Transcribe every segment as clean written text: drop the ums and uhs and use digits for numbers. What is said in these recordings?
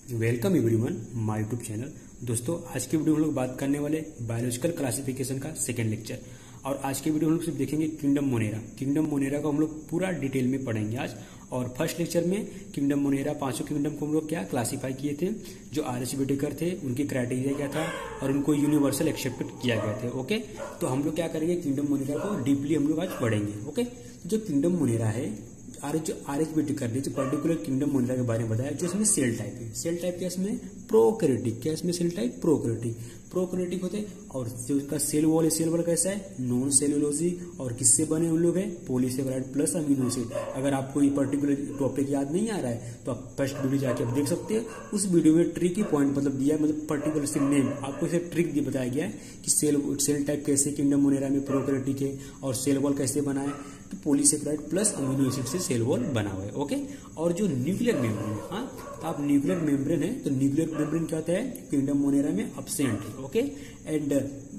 Welcome everyone my YouTube channel. दोस्तों आज की वीडियो में हम लोग बात करने वाले बायोलॉजिकल क्लासिफिकेशन का सेकेंड लेक्चर। और आज के वीडियो में हम लोग सिर्फ देखेंगे किंगडम मोनेरा। किंगडम मोनेरा को हम लोग पूरा डिटेल में पढ़ेंगे आज। और फर्स्ट लेक्चर में किंगडम मोनेरा पांचों किंगडम को हम लोग क्या क्लासीफाई किए थे, जो आर.एच. व्हिटेकर थे उनके क्राइटेरिया क्या था और उनको यूनिवर्सल एक्सेप्ट किया गया थे। ओके, तो हम लोग क्या करेंगे, किंगडम मोनेरा को डीपली हम लोग आज पढ़ेंगे। ओके, जो किंगडम मोनेरा है आर.एच. व्हिटेकर ने जो पर्टिकुलर किंगडम मोनेरा के बारे में बताया, जो इसमें सेल टाइप है। सेल टाइप क्या इसमें प्रोकैरियोटिक, क्या इसमें सेल टाइप प्रोकैरियोटिक होते हैं। और जो उसका सेल वॉल है, सेल वॉल कैसा है, नॉन सेलुलोजी और किससे बने उन लोग हैं, पॉलीसेकेराइड प्लस अमीनो एसिड। अगर आपको ये पर्टिकुलर टॉपिक याद नहीं आ रहा है तो आप फर्स्ट वीडियो जाके आप देख सकते हैं। उस वीडियो में ट्रिक की पॉइंट मतलब दिया है, मतलब पर्टिकुलर से नेम आपको इसे ट्रिक भी बताया गया है कि सेल टाइप कैसे किंगडम मोनेरा में प्रोकैरियोटिक है और सेल वॉल कैसे बना है, तो पॉलीसेकेराइड प्लस अमीनो एसिड से सेल वॉल बना हुआ है। ओके, और जो न्यूक्लियर मेम्ब्रेन है, हाँ, तो आप न्यूक्लियर मेम्ब्रेन है तो न्यूक्लियर मेम्ब्रेन क्या होता है, किंगडम मोनेरा में अब्सेंट है। ओके, एंड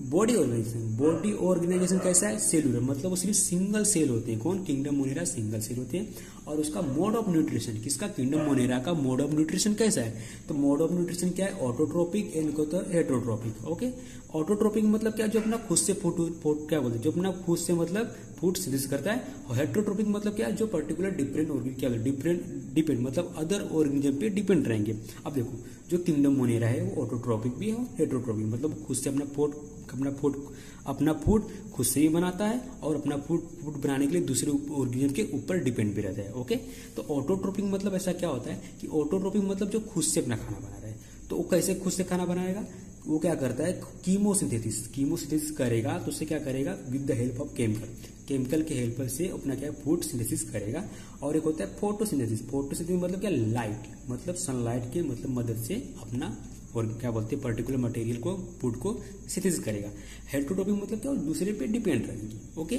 बॉडी ऑर्गेनाइजेशन कैसा है, सेलुलर, मतलब वो सिर्फ सिंगल सेल होते हैं। कौन, किंगडम मोनेरा सिंगल सेल होते हैं। और उसका मोड ऑफ न्यूट्रिशन, किसका, किंगडम मोनेरा का मोड ऑफ न्यूट्रिशन कैसा है, तो मोड ऑफ न्यूट्रिशन क्या है, autotrophic and heterotrophic. Okay, autotrophic मतलब क्या, जो अपना खुद से फूड क्या बोलते हैं, जो अपना खुद से मतलब फूड सिंथेसिस करता है। और हेटरोट्रोपिक मतलब क्या, जो पर्टिकुलर डिफरेंट डिपेंड मतलब अदर ऑर्गेनिज्म पे डिपेंड रहेंगे। अब देखो, जो किंगडम मोनेरा है वो ऑटोट्रोपिक भी है और हेटरोट्रोपिक, मतलब खुद से अपना फूड खुद से ही बनाता है और अपना फूड बनाने के लिए दूसरे ऑर्गेनिज्म के ऊपर डिपेंड भी रहता है। ओके, तो ऑटोट्रोपिक मतलब ऐसा क्या होता है कि ऑटोट्रोपिक मतलब जो खुद से अपना खाना बना रहा है। तो वो कैसे खुद से खाना बनाएगा, वो क्या करता है, कीमोसिंथेसिस करेगा। तो उससे क्या करेगा, with the help of chemical के हेल्प से अपना क्या फूड सिंथेसिस करेगा। और एक होता है फोटोसिंथेसिस मतलब क्या, लाइट मतलब सनलाइट के मतलब मदद से अपना और क्या बोलते हैं पर्टिकुलर मटेरियल को फूड को सिंथेसिस करेगा। हेटरोट्रोपिक मतलब क्या, दूसरे पे डिपेंड रहेंगे। ओके,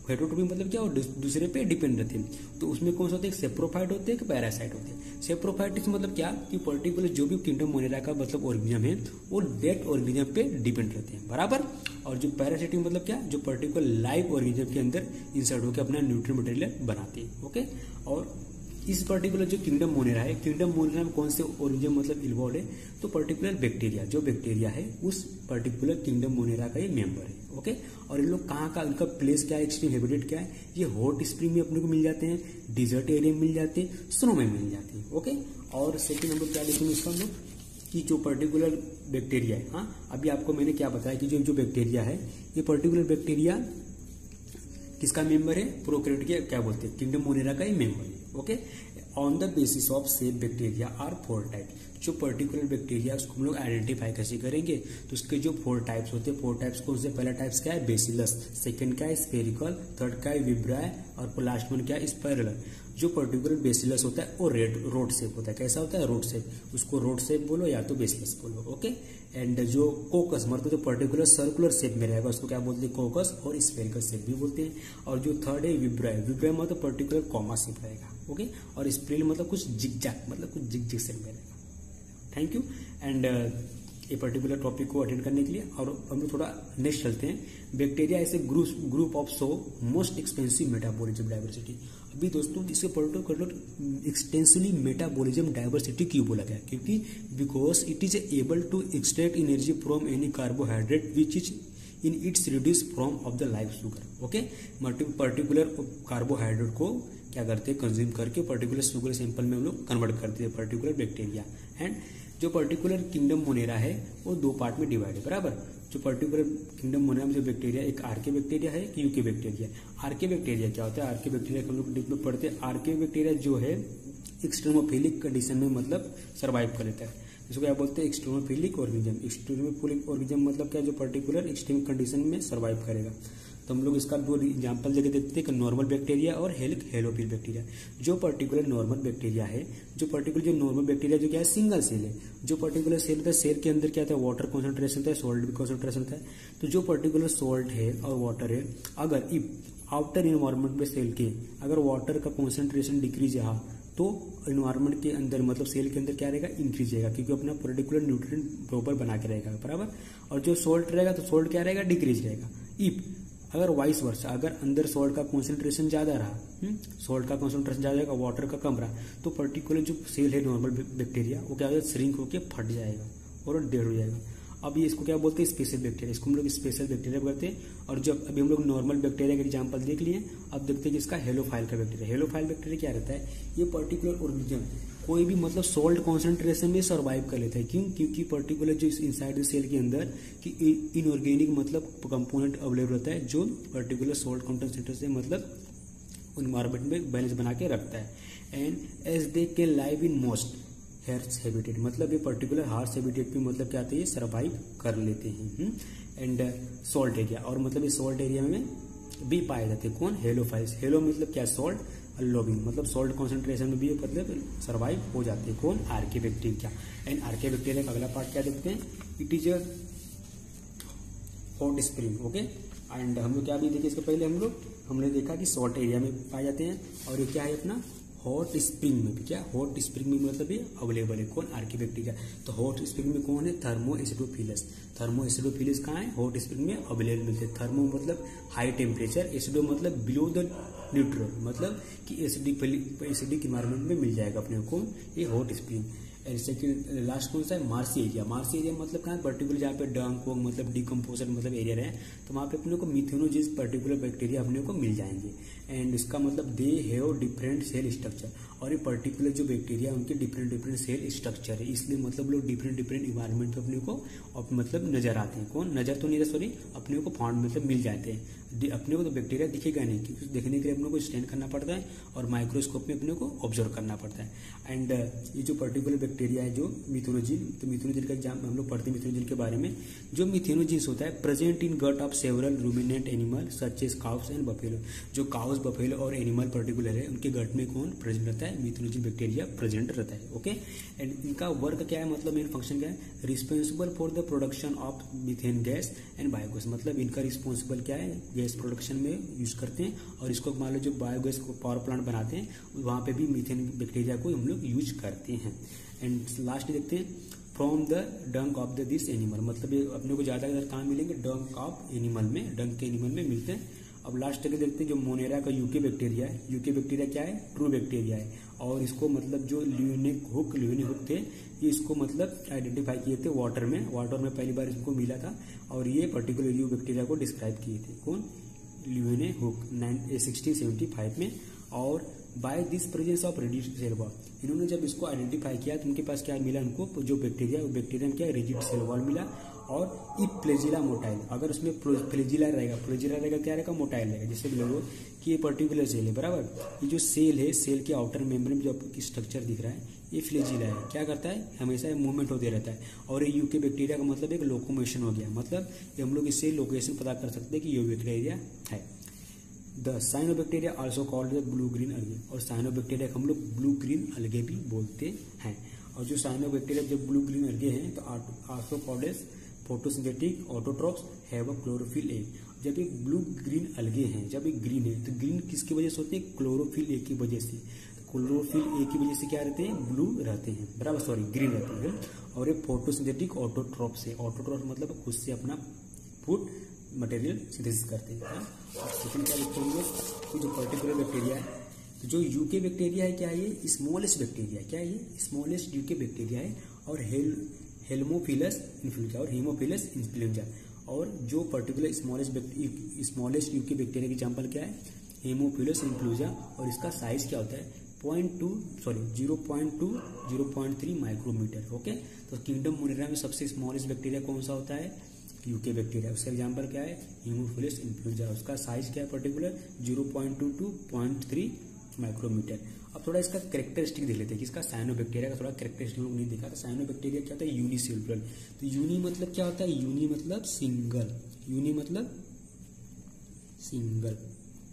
हेटरोट्रोपिक मतलब क्या, दूसरे पे डिपेंड रहते हैं। तो उसमें कौन सा होते हैं, सेप्रोफाइट होते हैं कि पैरासाइट होते हैं। सेप्रोफाइटिस मतलब क्या कि पर्टिकुलर जो भी किंगडम मोनेरा का मतलब ऑर्गेनिज्म है वो डेड ऑर्गेनिज्म पे डिपेंड रहते हैं, बराबर। और जो पैरासाइटिक मतलब क्या, जो पर्टिकुलर लाइव ऑर्गेनिज्म के अंदर इंसर्ट होकर अपना न्यूट्रिएंट मटेरियल बनाते हैं। ओके, और इस पर्टिकुलर जो किंगडम मोनेरा है, किंगडम मोनेरा में कौन से ऑर्गेनिज्म मतलब इन्वॉल्व है, तो पर्टिकुलर बैक्टीरिया, जो बैक्टीरिया है उस पर्टिकुलर किंगडम मोनेरा का ही मेंबर है। ओके, और इन लोग कहाँ का, इनका प्लेस क्या है, एक्सट्रीम हैबिटेट क्या है, ये हॉट स्प्रिंग में अपने को मिल जाते हैं, डिजर्ट एरिया में मिल जाते हैं, स्नो में मिल जाते हैं। ओके, और सेकंड नंबर क्या लिखेंगे इसका हम लोग कि जो पर्टिकुलर बैक्टीरिया है, हाँ, अभी आपको मैंने क्या बताया कि जो बैक्टीरिया है, ये पर्टिकुलर बैक्टीरिया किसका मेंबर है, प्रोकैरियोटिक क्या बोलते हैं, किंगडम मोनेरा का ही मेंबर है। Okay, on the basis of same bacteria are 4 type, जो पर्टिकुलर बैक्टीरिया उसको हम लोग आइडेंटिफाई कैसे करेंगे, तो उसके जो 4 टाइप्स होते हैं, 4 टाइप्स कौन से, पहला टाइप्स क्या है, बेसिलस, सेकंड क्या है, स्फेरिकल, थर्ड क्या है, विब्राय, और लास्ट वन क्या है, स्पाइरल। जो पर्टिकुलर बेसिलस होता है वो रोड शेप होता है, कैसा होता है, रोड शेप, उसको रोड शेप बोलो या तो बेसिलस बोलो। ओके, एंड जो कोकस मतलब जो पर्टिकुलर सर्कुलर शेप में रहेगा उसको क्या बोलते हैं, कोकस, और स्फेरिकल शेप भी बोलते हैं। और जो थर्ड है विब्राय मतलब पर्टिकुलर कॉमा शेप रहेगा। ओके, और स्प्रिल मतलब कुछ जिगजैग मतलब कुछ जिगजैग शेप में रहेगा। थैंक यू, एंड ये पर्टिकुलर टॉपिक को अटेंड करने के लिए। और हम लोग थोड़ा नेक्स्ट चलते हैं। बैक्टीरिया ऐसे group of so most expensive metabolism diversity. अभी दोस्तों इसके पर्टिकुलर एक्सटेंसिवली मेटाबॉलिज्म डाइवर्सिटी क्यों बोला गया, क्योंकि because it is able to extract energy from any carbohydrate which is in its reduce from of the life sugar. Okay, particular carbohydrate को क्या करते हैं, कंज्यूम करके पर्टिकुलर शुगर सैंपल में हम लोग कन्वर्ट करते हैं पर्टिकुलर बैक्टीरिया। एंड जो पर्टिकुलर किंगडम मोनेरा है वो 2 पार्ट में डिवाइड है, बराबर। जो पर्टिकुलर किंगडम मोनेरा में जो बैक्टीरिया, एक आर्के बैक्टीरिया है, एक यूके बैक्टीरिया है। आर्के बैक्टीरिया क्या होता है, आर्के बैक्टीरिया हम लोग डीप में पढ़ते हैं। आर्के बैक्टीरिया जो है एक्सट्रीमोफिलिक कंडीशन में मतलब सर्वाइव कर लेता है, इसको क्या बोलते हैं, एक्सट्रीमोफिलिक ऑर्गेनिज्म। एक्सट्रीमोफिलिक ऑर्गेनिज्म मतलब क्या, जो पर्टिकुलर एक्सट्रीम कंडीशन में सर्वाइव करेगा। तो हम लोग इसका 2 एग्जाम्पल देके देखते हैं कि नॉर्मल बैक्टीरिया और हेलोफिल बैक्टीरिया। जो पर्टिकुलर नॉर्मल बैक्टीरिया है, जो नॉर्मल बैक्टीरिया जो क्या है, सिंगल सेल है। जो पर्टिकुलर सेल होता है, सेल के अंदर क्या होता है, वाटर कॉन्सेंट्रेशन होता है, सॉल्ट भी कॉन्सेंट्रेशन होता है। तो जो पर्टिकुलर सॉल्ट है और वाटर है, अगर आउटर इन्वायरमेंट में सेल के अगर वाटर का कॉन्सेंट्रेशन डिक्रीज है तो इन्वायरमेंट के अंदर मतलब सेल के अंदर क्या रहेगा, इंक्रीज रहेगा, क्योंकि अपना पर्टिकुलर न्यूट्रिएंट प्रॉपर बना के रहेगा, बराबर। और जो सॉल्ट रहेगा तो सॉल्ट क्या रहेगा, डिक्रीज रहेगा। इफ अगर वाइस वर्सा, अगर अंदर सॉल्ट का कॉन्सेंट्रेशन ज़्यादा रहा, सॉल्ट का कॉन्सेंट्रेशन ज़्यादा रहेगा, वाटर का कम रहा, तो पर्टिकुलर जो सेल है नॉर्मल बैक्टीरिया वो क्या होगा, श्रिंक होकर फट जाएगा और डेड हो जाएगा। अब ये इसको क्या बोलते हैं, स्पेशल बैक्टीरिया, इसको हम लोग स्पेशल बैक्टीरिया करते हैं। और जब अभी हम लोग नॉर्मल बैक्टीरिया का एग्जांपल देख लिए, अब देखते हैं कि इसका हेलोफाइल का बैक्टीरिया। हेलोफाइल बैक्टीरिया क्या रहता है, ये पर्टिकुलर ऑर्गेनिज्म कोई भी मतलब सॉल्ट कॉन्सेंट्रेशन में सर्वाइव कर लेता है। क्यों, क्योंकि पर्टिकुलर जो इनसाइड सेल के अंदर कि इनऑर्गेनिक मतलब कंपोनेंट अवेलेबल रहता है जो पर्टिकुलर सॉल्ट कॉन्सेंट्रेशन से मतलब एनवायरमेंट में बैलेंस बना के रखता है। And as they can live in most harsh habitat, मतलब ये पर्टिकुलर हार्श हैबिटेट पे मतलब क्या आते हैं, सर्वाइव कर लेते हैं। एंड सॉल्ट एरिया, और मतलब ये सॉल्ट एरिया में भी पाए जाते हैं कौन, हेलोफाइल्स। हेलो मतलब क्या, सॉल्ट, लोबिंग मतलब सॉल्ट कॉन्सेंट्रेशन में भी मतलब सर्वाइव हो जाते हैं कौन, आर्के बैक्टीरिया। एंड आर्के बैक्टीरिया का अगला पार्ट क्या देखते हैं, it is a hot spring. Okay, and हम लोग क्या भी देखे इसके पहले हमने देखा कि सॉल्ट एरिया में पाए जाते हैं, और ये क्या है अपना हॉट स्प्रिंग में भी, क्या हॉट स्प्रिंग में मतलब ये अवेलेबल है कौन, आर्के बैक्टीरिया। तो हॉट स्प्रिंग में कौन है, थर्मो एसिडोफिलस। थर्मो एसिडोफिलस कहाँ है, हॉट स्प्रिंग में अवेलेबल मिलते हैं। थर्मो मतलब हाई टेम्परेचर, एसिडो मतलब बिलो द न्यूट्रल, मतलब कि एसिडिक इन्वायरमेंट में मिल जाएगा अपने को ये hot spring. And second last कौन सा है, मार्सी एरिया। मार्सी एरिया मतलब कहाँ, पर्टिकुलर जहाँ पे डंक हो मतलब डिकम्पोजर मतलब एरिया रहे, तो वहाँ पे अपने को मिथेनोजिस पर्टिकुलर बैक्टीरिया अपने को मिल जाएंगे। एंड इसका मतलब they have different cell structure, और ये पर्टिकुलर जो बैक्टीरिया उनके डिफरेंट सेल स्ट्रक्चर है, इसलिए मतलब लोग डिफरेंट इन्वायरमेंट में अपने को मतलब नजर आते हैं कौन, नजर तो नहीं रहा सॉरी, अपने को फाउंड मतलब मिल जाते हैं। अपने को तो बैक्टीरिया दिखेगा नहीं, क्योंकि देखने के लिए अपने को स्टैंड करना पड़ता है और माइक्रोस्कोप में अपने को ऑब्जर्व करना पड़ता है। एंड ये जो पर्टिकुलर बैक्टीरिया है जो मिथेनोजिन, तो मिथेनोजिन का एग्जाम हम लोग पढ़ते हैं मिथेनोजिन के बारे में। जो मिथेनोजिन होता है present in gut of several ruminant animal such as cows and buffalo. जो काउस, बफेलो और एनिमल पर्टिकुलर है उनके गट में कौन प्रेजेंट रहता है, मिथेनोजिन बैक्टीरिया प्रेजेंट रहता है। ओके, एंड इनका वर्क क्या है, मतलब मेन फंक्शन क्या है, responsible for the production of methane gas and biogas. मतलब इनका रिस्पॉन्सिबल क्या है, गैस प्रोडक्शन में यूज करते हैं, और इसको मान लो जो बायोगैस को पावर प्लांट बनाते हैं वहाँ पे भी मीथेन बैक्टीरिया को हम लोग यूज करते हैं। एंड लास्ट देखते हैं फ्रॉम द डंक ऑफ द दिस एनिमल, मतलब ये अपने को ज्यादातर कहाँ मिलेंगे, डंक ऑफ एनिमल में, डंक के एनिमल में मिलते हैं। अब लास्ट के देखते हैं जो मोनेरा का यूके बैक्टीरिया है। यूके बैक्टीरिया क्या है, ट्रू बैक्टीरिया है, और इसको मतलब जो ल्यूनिक हुक थे ये इसको मतलब आइडेंटिफाई किए थे वाटर में पहली बार इसको मिला था, और ये पर्टिकुलर यू बैक्टीरिया को डिस्क्राइब किए थे कौन, ल्यूने हुक 1675 में। और by this presence of rigid cell wall, इन्होंने जब इसको आइडेंटिफाई किया तो उनके पास क्या मिला, उनको जो बैक्टीरिया, वो बैक्टीरिया में क्या रिजिड सेल वॉल मिला, और ई फ्लैजिला मोटाइल। अगर उसमें फ्लैजिला रहेगा क्या रहेगा, मोटाइल रहेगा। जैसे भी लोगों कि ये पर्टिकुलर सेल है बराबर, ये जो सेल है, सेल के आउटर मेम्ब्रेन में जो आपको स्ट्रक्चर दिख रहा है ये फ्लैजिला है, क्या करता है, हमेशा मूवमेंट होते रहता है। और ये यूके बैक्टीरिया का मतलब एक लोकोमोशन हो गया, मतलब ये हम लोग इससे लोकेशन पता कर सकते हैं कि ये बैक्टीरिया है। The cyanobacteria also called the blue green अलगे, और साइनोबैक्टीरिया को हम लोग ब्लू ग्रीन अलगे भी बोलते हैं। और जो साइनोबैक्टीरिया जब ब्लू ग्रीन अलगे हैं तो also called as photosynthetic autotrophs have a chlorophyll A. जब ये ब्लू ग्रीन अलगे हैं, जब ये ग्रीन है तो ग्रीन किसकी वजह से होते हैं, क्लोरोफिल ए की वजह से। क्लोरोफिल ए की वजह से क्या रहते हैं, ब्लू रहते हैं बराबर, सॉरी ग्रीन रहते हैं। और ये फोटोसिंथेटिक ऑटोट्रॉप्स है, ऑटोट्रॉप्स मतलब खुद से अपना फूड मटेरियल सिंथेसिस करते हैं। और सेकंड क्या लिखते हैं कि जो पर्टिकुलर बैक्टीरिया है, तो जो यूके बैक्टीरिया है क्या है, ये स्मॉलेस्ट बैक्टीरिया, क्या है ये स्मॉलेस्ट यूके बैक्टीरिया है। और हेल्मोफिलस इन्फ्लुएंजा और हीमोफिलस इन्फ्लुएंजा। और जो पर्टिकुलर स्मॉलेस्ट यूके बैक्टीरिया की एग्जांपल क्या है, हेमोफिलस इन्फ्लुएंजा। और इसका साइज क्या होता है 0.3 माइक्रोमीटर। ओके, तो किंगडम मोनेरा में सबसे स्मॉलेस्ट बैक्टीरिया कौन सा होता है, यूके बैक्टीरिया। उसका एग्जांपल क्या है, हीमोफिलस इन्फ्लुएंजा। उसका साइज क्या है पर्टिकुलर 0.2 to 0.3 माइक्रोमीटर। अब थोड़ा इसका कैरेक्टरिस्टिक देख लेते हैं कि इसका साइनोबैक्टीरिया का थोड़ा कैरेक्टरिस्टिक लोग नहीं देखा। तो साइनोबैक्टीरिया क्या होता है, यूनिसेलुलर। तो यूनि मतलब क्या होता है, यूनि मतलब सिंगल, यूनि मतलब सिंगल।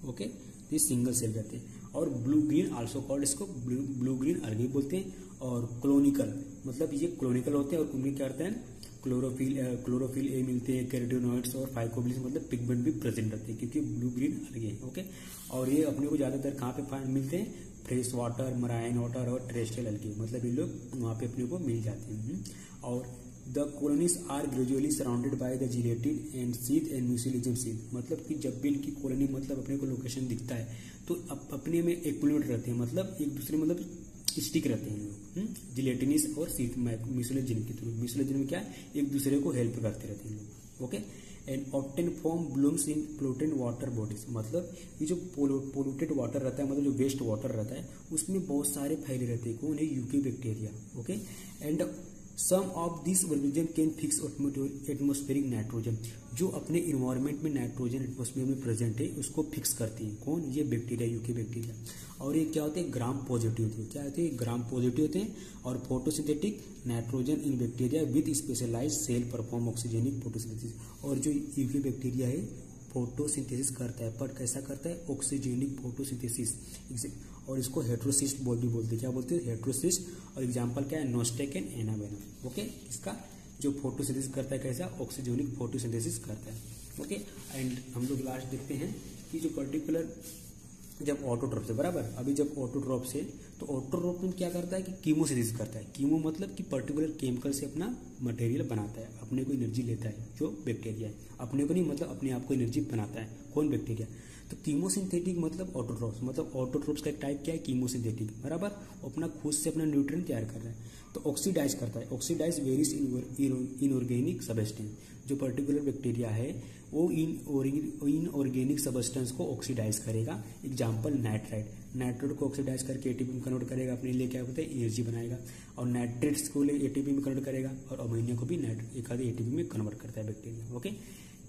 ओके, तो सिंगल सेल रहते हैं। और ब्लू ग्रीन आल्सो कॉल्ड, इसको ब्लू ग्रीन अलगे बोलते हैं। और क्लोनिकल मतलब ये क्लोनिकल होते हैं, और उनमें क्या करते हैं, क्लोरोफिल ए मिलते हैं, कैरोटीनॉइड्स और फाइकोबिलिस मतलब पिगमेंट भी प्रेजेंट रहते हैं, क्योंकि ब्लू ग्रीन अलगे हैं। ओके, और ये अपने को ज्यादातर कहाँ पे मिलते हैं, फ्रेश वाटर, मराइन वाटर और टेरेस्ट्रियल अलगे, मतलब ये लोग वहाँ पे अपने को मिल जाते हैं। और the colonies are gradually surrounded by the gelatin and sheath and mucilage sheath. मतलब कि जब भी इनकी कॉलोनी मतलब अपने को लोकेशन दिखता है तो अपने में इक्विवेलेंट रहते हैं, मतलब एक दूसरे मतलब स्टिक रहते हैं लोग जिलेटिनिस और सीथ म्यूसिलिज्म के थ्रू। म्यूसिलिज्म में क्या है, एक दूसरे को हेल्प करते रहते हैं लोग। Okay, and obtain from blooms in polluted water bodies. मतलब ये जो पोल्यूटेड वाटर रहता है, मतलब जो वेस्ट वाटर रहता है, उसमें बहुत सारे फैले रहते हैं। कौन है, यूके bacteria. Okay, and some of this organism can fix atmospheric nitrogen. जो अपने इन्वायरमेंट में नाइट्रोजन एटमोस्फेयर में प्रेजेंट है उसको फिक्स करती है। कौन, ये बैक्टीरिया, यूके बैक्टीरिया। और ये क्या होते हैं, ग्राम पॉजिटिव होते हैं। क्या होते हैं, ग्राम पॉजिटिव होते हैं। और photosynthetic nitrogen in bacteria with specialised cell perform oxygenic photosynthesis. और जो यूके बैक्टीरिया है फोटोसिंथेसिस करता है, पर कैसा करता है, ऑक्सीजेनिक फोटोसिंथेसिस। और इसको हेट्रोसिस्ट भी बोलते हैं। क्या बोलते हैं, हेट्रोसिस्ट। और एग्जांपल क्या है, नोस्टेक एंड एनावेनम। ओके, इसका जो फोटोसिंथेसिस करता है कैसा, ऑक्सीजेनिक फोटोसिंथेसिस करता है। ओके, एंड हम लोग लास्ट देखते हैं कि जो पर्टिकुलर जब ऑटोट्रॉप से बराबर, अभी जब ऑटोट्रॉप से, तो ऑटोट्रॉप में क्या करता है कि कीमोसिंथेसिस करता है। कीमो मतलब कि पर्टिकुलर केमिकल से अपना मटेरियल बनाता है, अपने को एनर्जी लेता है। जो बैक्टीरिया है, अपने को नहीं मतलब अपने आप को एनर्जी बनाता है। कौन, बैक्टीरिया। तो कीमोसिंथेटिक मतलब ऑटोट्रॉप्स, मतलब ऑटोट्रॉप्स का एक टाइप क्या है, कीमोसिंथेटिक बराबर, अपना खुद से अपना न्यूट्रिएंट तैयार कर रहा है। तो ऑक्सीडाइज करता है। Oxidise various inorganic substance. जो पर्टिकुलर बैक्टीरिया है वो इनऑर्गेनिक सब्सटेंस को ऑक्सीडाइज करेगा। Example nitrite. नाइट्रेट को ऑक्सीडाइज करके एटीपी में कन्वर्ट करेगा, अपने लिए क्या होता है, एनर्जी बनाएगा। और नाइट्रेट्स को एटीपी में कन्वर्ट करेगा, और अमोनिया को भी एक आधे एटीपी में कन्वर्ट करता है bacteria. Okay,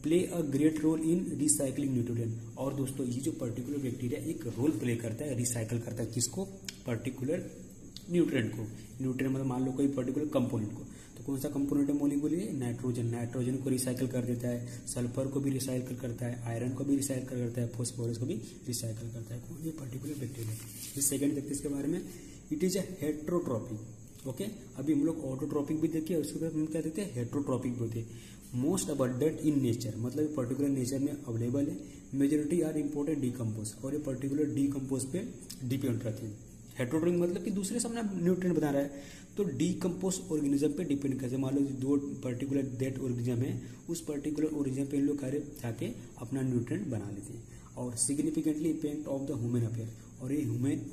play a great role in recycling nutrient. और दोस्तों ये जो पर्टिकुलर बैक्टीरिया एक रोल प्ले करता है, रिसाइकल करता है किसको, पर्टिकुलर न्यूट्रिएंट को। न्यूट्रिएंट मतलब मान लो कोई पर्टिकुलर कंपोनेंट को, तो कौन सा कंपोनेंट है, मॉलिक्यूल है नाइट्रोजन। नाइट्रोजन को रिसाइकल कर देता है, सल्फर को भी रिसाइकल करता है, आयरन को भी रिसाइकल करता है, फॉस्फोरस को भी रिसाइकल करता है। कौन, ये पर्टिकुलर बैक्टीरिया। इस सेकंड देखते हैं इसके बारे में, it is a heterotrophic. Okay, अभी हम लोग ऑटोट्रॉपिक भी देखिए, उसके बाद हम क्या देते हैं, हेट्रोट्रॉपिक भी होते हैं। मोस्ट अबंडेंट इन नेचर, मतलब पर्टिकुलर नेचर में अवेलेबल है। मेजोरिटी आर इम्पोर्टेंट डीकम्पोज, और ये पर्टिकुलर डीकम्पोज पे डिपेंड रहते हैं। हेट्रोट्रॉपिक मतलब कि दूसरे से अपना न्यूट्रिएंट बना रहा है, तो डीकम्पोज ऑर्गेनिज्म पे डिपेंड करते हैं। मान लो दो पर्टिकुलर डेट ऑर्गेनिज्म है, उस पर्टिकुलर ऑर्गेनिज्म पे इन लोग जाके अपना न्यूट्रिएंट बना लेते हैं। और significantly impact of the human affair, और ये ह्यूमन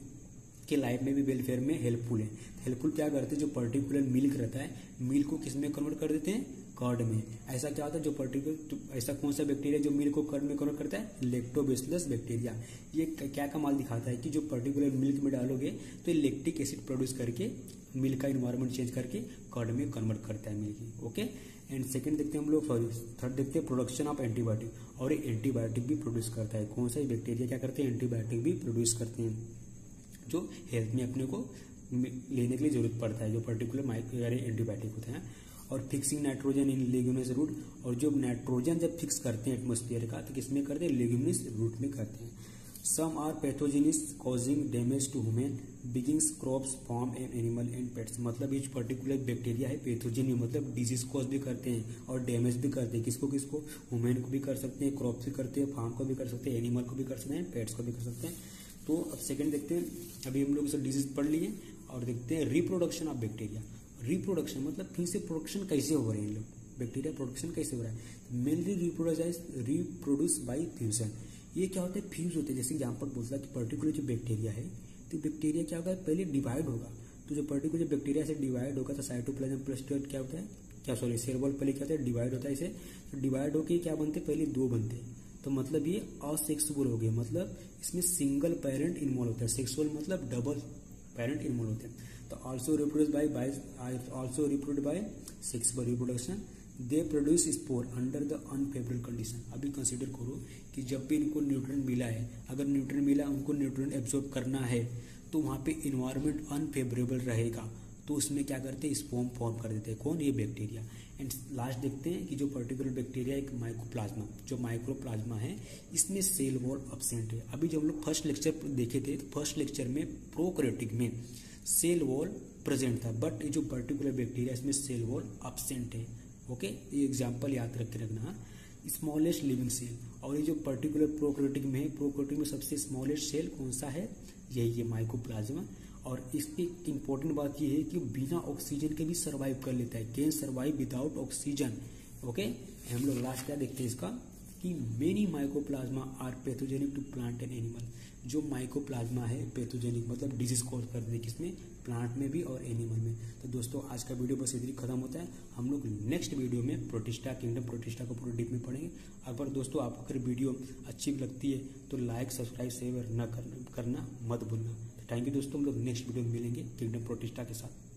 के लाइफ में भी वेलफेयर में हेल्पफुल है। हेल्पफुल क्या करते हैं, जो पर्टिकुलर मिल्क रहता है, मिल्क को किस में कन्वर्ट कर देते हैं, कर्ड में। ऐसा क्या होता है, जो पर्टिकुलर ऐसा कौन सा बैक्टीरिया जो मिल्क को कर्ड में कन्वर्ट करता है, लैक्टोबैसिलस बैक्टीरिया। ये क्या कमाल दिखाता है कि जो पर्टिकुलर मिल्क में डालोगे तो ये लैक्टिक एसिड प्रोड्यूस करके मिल्क का इन्वायरमेंट चेंज करके कर्ड में कन्वर्ट करता है मिल्क। ओके, एंड सेकंड देखते हैं हम लोग, सॉरी थर्ड देखते हैं प्रोडक्शन ऑफ एंटीबायोटिक। और ये एंटीबायोटिक भी प्रोड्यूस करता है। कौन सा बैक्टीरिया क्या करते हैं, एंटीबायोटिक भी प्रोड्यूस करते हैं, जो हेल्थ में अपने को लेने के लिए जरूरत पड़ता है, जो पर्टिकुलर एंटीबायोटिक होते हैं। और fixing nitrogen in leguminous root, और जो नाइट्रोजन जब फिक्स करते हैं एटमोस्फियर का, तो किसमें करते हैं, लेग्यूमिनस रूट में करते हैं। Some are pathogens causing damage to human beings crops farm and animal and pets. मतलब ये पर्टिकुलर बैक्टीरिया है पैथोजेनी, मतलब डिजीज कॉज भी करते हैं और डैमेज भी करते हैं। किसको किसको, ह्यूमन को भी कर सकते हैं, क्रॉप भी करते हैं, फार्म को भी कर सकते हैं, एनिमल को भी कर सकते हैं, पेट्स को भी कर सकते हैं। तो अब सेकंड देखते हैं, अभी हम लोग इसे डिजीज पढ़ लिए, और देखते हैं रिप्रोडक्शन ऑफ बैक्टीरिया। रिप्रोडक्शन मतलब फिर से प्रोडक्शन कैसे हो रहे हैं लोग, बैक्टीरिया प्रोडक्शन कैसे हो रहा है। Mainly reproduce by fusion. ये क्या होता है, फ्यूज होते हैं। जैसे एग्जाम्पल बोलता है कि पर्टिकुलर जो बैक्टीरिया है, तो बैक्टीरिया क्या होगा, पहले डिवाइड होगा। तो जो पर्टिकुलर बैक्टीरिया से डिवाइड होगा तो साइटोप्लाज्म प्लस क्या होता है, क्या सॉरी सेल वॉल पहले क्या होता है, डिवाइड होता है। इसे तो डिवाइड होकर क्या बनते हैं, पहले दो बनते हैं। तो मतलब ये असेक्सुअल हो गए, मतलब इसमें सिंगल पेरेंट इन्वॉल्व होता है। सेक्सुअल मतलब डबल पेरेंट इन्वॉल्व होते हैं। तो also reproduce by sexual reproduction. They produce spore under the unfavourable condition. अभी कंसीडर करो कि जब भी इनको न्यूट्रिएंट मिला है, अगर न्यूट्रिएंट मिला उनको न्यूट्रिएंट एब्जॉर्ब करना है, तो वहाँ पे इन्वायरमेंट अनफेवरेबल रहेगा, तो उसमें क्या करते हैं, स्पोर्म फॉर्म कर देते हैं। कौन, ये बैक्टीरिया। एंड लास्ट देखते हैं कि जो पर्टिकुलर बैक्टीरिया एक माइकोप्लाज्मा, जो माइक्रोप्लाज्मा है, इसमें सेल वॉल एब्सेंट है। अभी जब हम लोग फर्स्ट लेक्चर देखे थे, तो फर्स्ट लेक्चर में प्रोकैरियोटिक में सेल वॉल प्रेजेंट था, बट ये जो पर्टिकुलर बैक्टीरिया इसमें सेल वॉल एब्सेंट है। ओके, ये एग्जाम्पल याद रख के रखना। स्मॉलेस्ट लिविंग सेल, और ये जो पर्टिकुलर प्रोकैरियोटिक में है, प्रोकैरियोटिक में सबसे स्मॉलेस्ट सेल कौन सा है, यही है माइकोप्लाज्मा। और इसकी इंपॉर्टेंट बात यह है कि बिना ऑक्सीजन के भी सर्वाइव कर लेता है, can survive without oxygen. Okay, हम लोग लास्ट क्या देखते हैं इसका कि many mycoplasma are pathogenic to plant and animal. जो माइकोप्लाज्मा है पैथोजेनिक मतलब डिजीज कॉज करते हैं, किसमें, प्लांट में भी और एनिमल में। तो दोस्तों आज का वीडियो बस इधर खत्म होता है। हम लोग नेक्स्ट वीडियो में प्रोटिस्टा, किंगडम प्रोटिस्टा को पूरा डीप में पढ़ेंगे। अगर दोस्तों आपको अगर वीडियो अच्छी लगती है तो लाइक सब्सक्राइब शेयर न करना मत भूलना। थैंक यू दोस्तों, हम लोग नेक्स्ट वीडियो में मिलेंगे किंगडम प्रोटिस्टा के साथ।